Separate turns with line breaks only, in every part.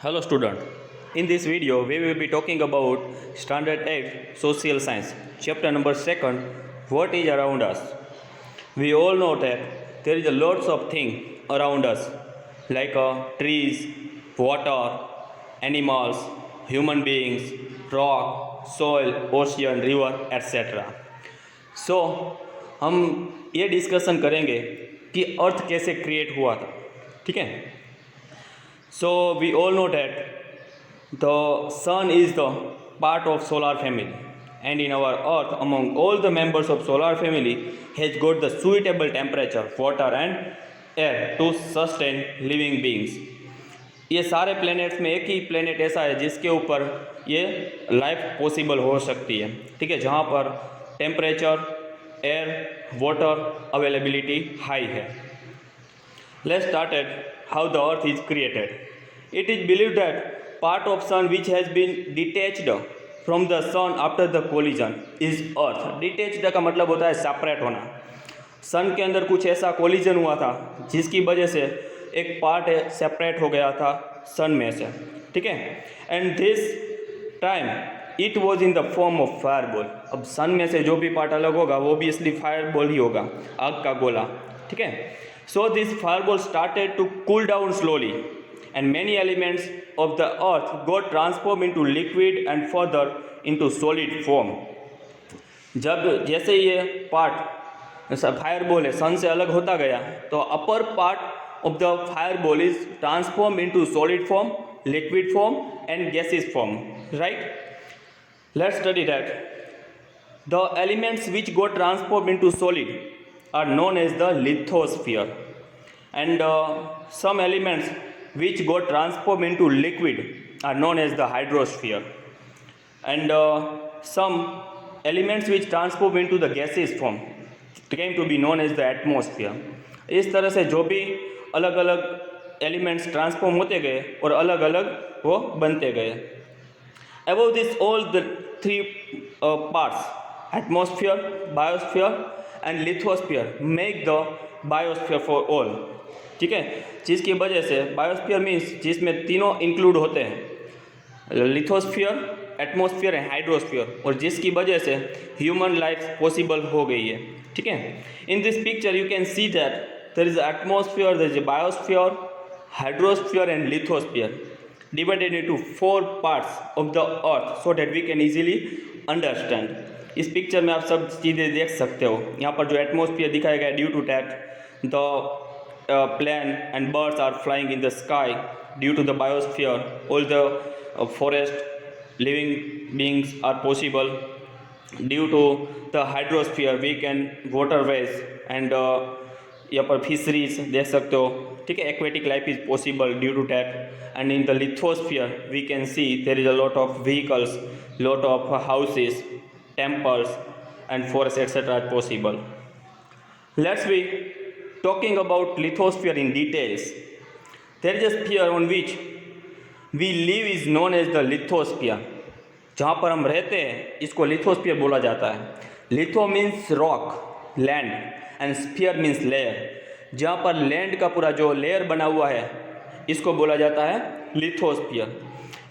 Hello student. In this video we will be talking about standard 8 social science chapter number 2 what is around us. We all know that there is a lots of things around us like trees, water, animals, human beings, rock, soil, ocean, river etc. So हम ये discussion करेंगे कि अर्थ कैसे create हुआ था. ठीक है. So we all know that the sun is the part of solar family, and in our earth among all the members of solar family has got the suitable temperature, water and air to sustain living beings. ये सारे planets में एक ही planet ऐसा है जिसके ऊपर ये life possible हो सकती है. ठीक है, जहाँ पर temperature, air, water availability high है. Let's start at how the earth is created. It is believed that part of sun which has been detached from the sun after the collision is earth. Detached का मतलब होता है separate होना. सन के अंदर कुछ ऐसा कोलिजन हुआ था जिसकी वजह से एक पार्ट सेपरेट हो गया था सन में से. ठीक है, and this time it was in the form of fireball. अब सन में से जो भी पार्ट अलग होगा वो भी इसलिए फायरबॉल ही होगा, आग का गोला. ठीक है. So this fireball started to cool down slowly and many elements of the earth got transformed into liquid and further into solid form. जब जैसे ये पार्ट फायरबॉल है सन से अलग होता गया तो upper part of the fireball is transform into solid form, liquid form and gases form. Right, let's study that. The elements which got transform into solid are known as the lithosphere, and some elements which got transformed into liquid are known as the hydrosphere, and some elements which transform into the gaseous form came to be known as the atmosphere. इस तरह से जो भी अलग अलग elements transform होते गए और अलग अलग वो बनते गए. Above this all the three parts, atmosphere, biosphere and lithosphere make the biosphere for all. ठीक है, जिसकी वजह से बायोस्फीयर मीन्स जिसमें तीनों इंक्लूड होते हैं, लिथोस्फीयर, एटमॉस्फेयर एंड हाइड्रोस्फीयर, और जिसकी वजह से ह्यूमन लाइफ पॉसिबल हो गई है. ठीक है, in this picture you can see that there is atmosphere, there is biosphere, hydrosphere and lithosphere divided into 4 parts of the earth so that we can easily understand. इस picture में आप सब चीज़ें देख सकते हो. यहाँ पर जो एटमॉस्फेयर दिखाया गया है, due to that the plane and birds are flying in the sky. Due to the biosphere all the forest living beings are possible. Due to the hydrosphere we can waterways and यहाँ पर fisheries देख सकते हो. ठीक है, aquatic life is possible due to that. And in the lithosphere we can see there is a lot of vehicles, lot of houses, temples and forests etc. are possible. Let's be talking about lithosphere in details. There is a sphere on which we live is known as the lithosphere. जहाँ पर हम रहते हैं इसको lithosphere बोला जाता है. Litho means rock, land, and sphere means layer. जहाँ पर लैंड का पूरा जो लेयर बना हुआ है इसको बोला जाता है lithosphere.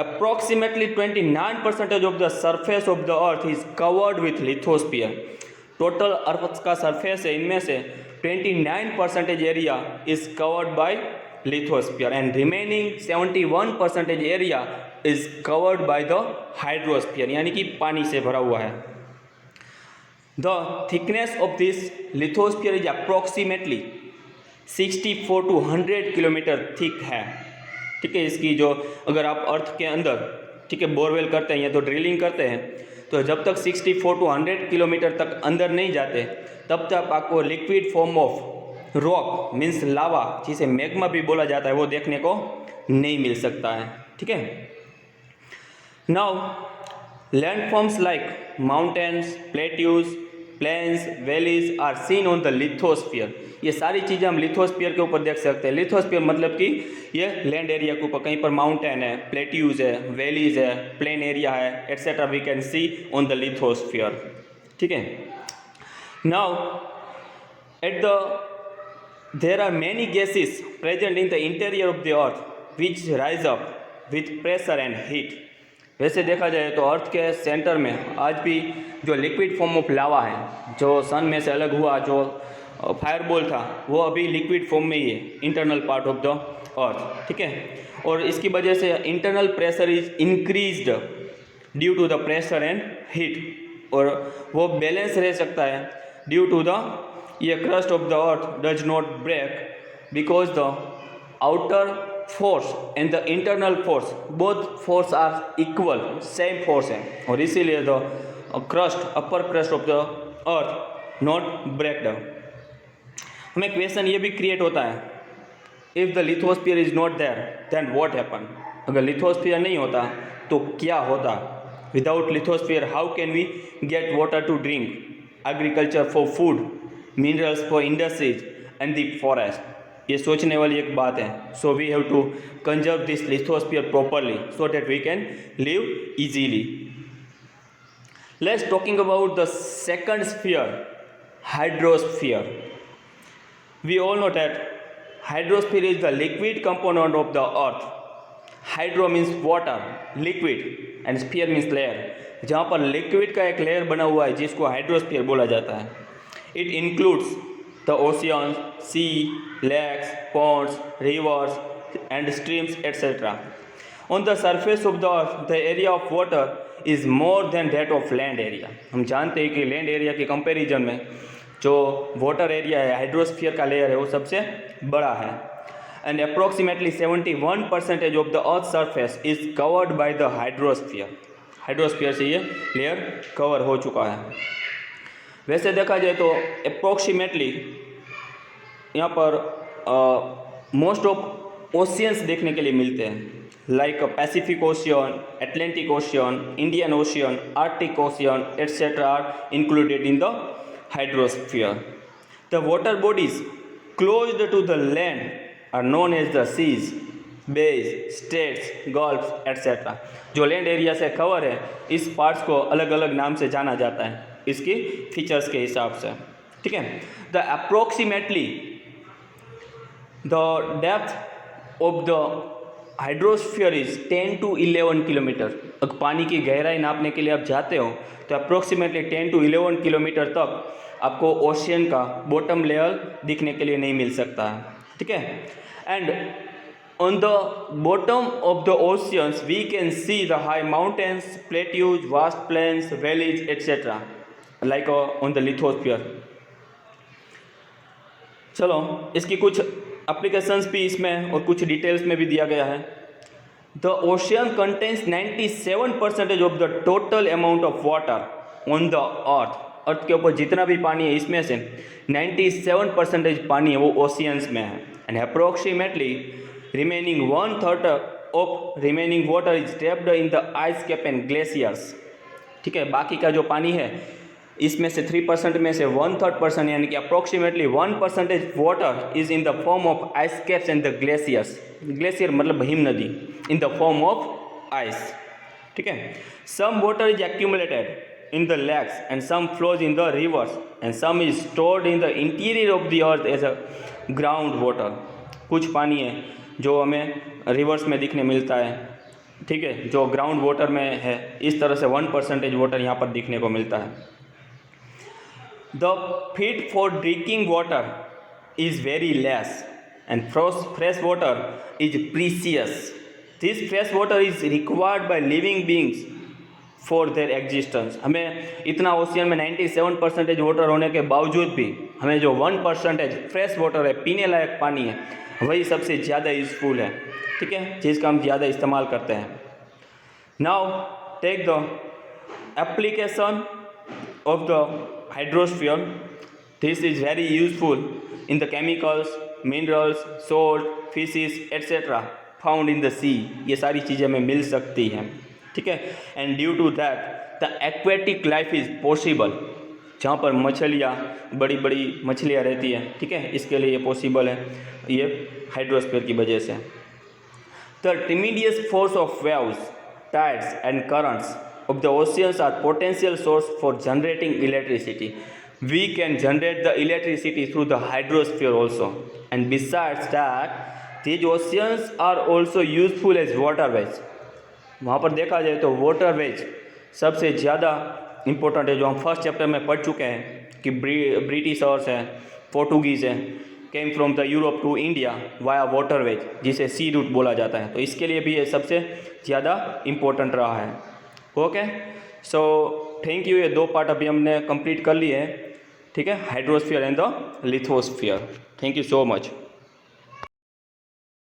Approximately 29% of the surface of the earth is covered with lithosphere. Total earth का सरफेस है, इनमें से 29% area is covered by lithosphere and remaining 71% area is covered by the hydrosphere, यानी कि पानी से भरा हुआ है. The thickness of this lithosphere is approximately 64 to 100 kilometre thick है. ठीक है, इसकी जो अगर आप अर्थ के अंदर, ठीक है, बोरवेल करते हैं या तो ड्रिलिंग करते हैं तो जब तक 64 to 100 किलोमीटर तक अंदर नहीं जाते तब तक आपको liquid form of rock means lava, जिसे मैग्मा भी बोला जाता है, वो देखने को नहीं मिल सकता है. ठीक है. Now landforms like mountains, plateaus, plains, valleys are seen on the lithosphere. ये सारी चीज़ें हम लिथोस्फीयर के ऊपर देख सकते हैं. लिथोस्फीयर मतलब कि ये लैंड एरिया के ऊपर, कहीं पर माउंटेन है, प्लेट्यूज है, वैलीज है, प्लेन एरिया है etcetera we can see on the lithosphere. ठीक है. Now at the there are many gases present in the interior of the earth which rise up with pressure and heat. वैसे देखा जाए तो अर्थ के centre में आज भी जो लिक्विड फॉर्म ऑफ लावा है, जो सन में से अलग हुआ जो फायरबॉल था, वो अभी लिक्विड फॉर्म में ही है, internal part of the earth. ठीक है, और इसकी वजह से internal pressure is increased due to the pressure and heat, और वो बैलेंस रह सकता है ड्यू टू द ये crust of the earth does not break because the outer force and the internal force both force are equal, same force है, और इसीलिए the crust upper crust of the earth not break down. हमें question ये भी create होता है, if the lithosphere is not there then what happen, अगर lithosphere नहीं होता तो क्या होता, without lithosphere how can we get water to drink, agriculture for food, minerals for industries and the forest. ये सोचने वाली एक बात है। So we have to conserve this lithosphere properly so that we can live easily. Let's talking about the second sphere, hydrosphere. We all know that hydrosphere is the liquid component of the earth. Hydro means water, liquid, and sphere means layer. जहाँ पर liquid का एक layer बना हुआ है जिसको hydrosphere बोला जाता है। It includes the oceans, sea, lakes, ponds, rivers, and streams, etc. On the surface of the earth, the area of water is more than that of land area. हम जानते हैं कि लैंड एरिया के comparison में जो water area है, hydrosphere का layer है, वो सबसे बड़ा है। And approximately 71% of the earth surface is covered by the hydrosphere. Hydrosphere से ये लेयर कवर हो चुका है। वैसे देखा जाए तो अप्रोक्सीमेटली यहाँ पर मोस्ट ऑफ ओशियंस देखने के लिए मिलते हैं, like Pacific Ocean, Atlantic Ocean, Indian Ocean, Arctic Ocean etcetera are included in the hydrosphere. The water bodies closed to the land are known as the seas, bays, states, gulfs, etc. जो land area से cover है, इस parts को अलग अलग नाम से जाना जाता है इसकी फीचर्स के हिसाब से। ठीक है, the approximately the depth of the hydrosphere is 10 to 11 kilometre. अगर पानी की गहराई नापने के लिए आप जाते हो तो अप्रोक्सीमेटली 10 to 11 किलोमीटर तक आपको ओशियन का बॉटम लेयर दिखने के लिए नहीं मिल सकता है। ठीक है, and on the bottom of the oceans we can see the high mountains, plateaus, vast plains, valleys etcetera like on the lithosphere. चलो, इसकी कुछ एप्लीकेशंस भी इसमें और कुछ डिटेल्स में भी दिया गया है। The ocean contains 97% of the total amount of water on the earth. Earth के ऊपर जितना भी पानी है इसमें से 97% पानी है वो ओशियंस में है। And approximately remaining 1/3 of remaining water is trapped in the ice cap and glaciers. ठीक है, बाकी का जो पानी है इसमें से 3% में से 1/3% यानी कि approximately 1% water is in the form of ice caps and the glaciers. Glacier मतलब हिम नदी, in the form of ice. ठीक है, some water is accumulated in the lakes and some flows in the rivers and some is stored in the interior of the earth as a ground water. कुछ पानी है जो हमें reverse में दिखने मिलता है, ठीक है, जो ग्राउंड वाटर में है। इस तरह से 1% वाटर यहाँ पर दिखने को मिलता है। The fit for drinking water is very less and fresh water is precious. This fresh water is required by living beings for their existence. हमें इतना ओशियन में 97% वाटर होने के बावजूद भी हमें जो 1% फ्रेश वाटर है, पीने लायक पानी है, वही सबसे ज़्यादा यूजफुल है। ठीक है, जिसका हम ज़्यादा इस्तेमाल करते हैं। Now take the application of the hydrosphere. This is very useful in the chemicals, minerals, salt, fishes etcetera found in the sea. ये सारी चीज़ें हमें मिल सकती हैं। ठीक है, and due to that the aquatic life is possible. जहाँ पर मछलियाँ, बड़ी बड़ी मछलियाँ रहती हैं, ठीक है, इसके लिए ये पॉसिबल है, ये हाइड्रोस्फीयर की वजह से। The tremendous force of waves, tides and currents of the oceans are potential source for generating electricity. We can generate the electricity through the hydrosphere also. And besides that, these oceans are also useful as waterways. वहाँ पर देखा जाए तो waterways सबसे ज़्यादा important है, जो हम फर्स्ट चैप्टर में पढ़ चुके हैं कि ब्रिटिशर्स हैं, पोर्टुगीज़ हैं, came from the Europe to India via waterways, जिसे सी रूट बोला जाता है। तो इसके लिए भी ये सबसे ज़्यादा इम्पोर्टेंट रहा है। Okay, so thank you. ये 2 पार्ट अभी हमने कंप्लीट कर लिए हैं, ठीक है, hydrosphere and the lithosphere. Thank you so much.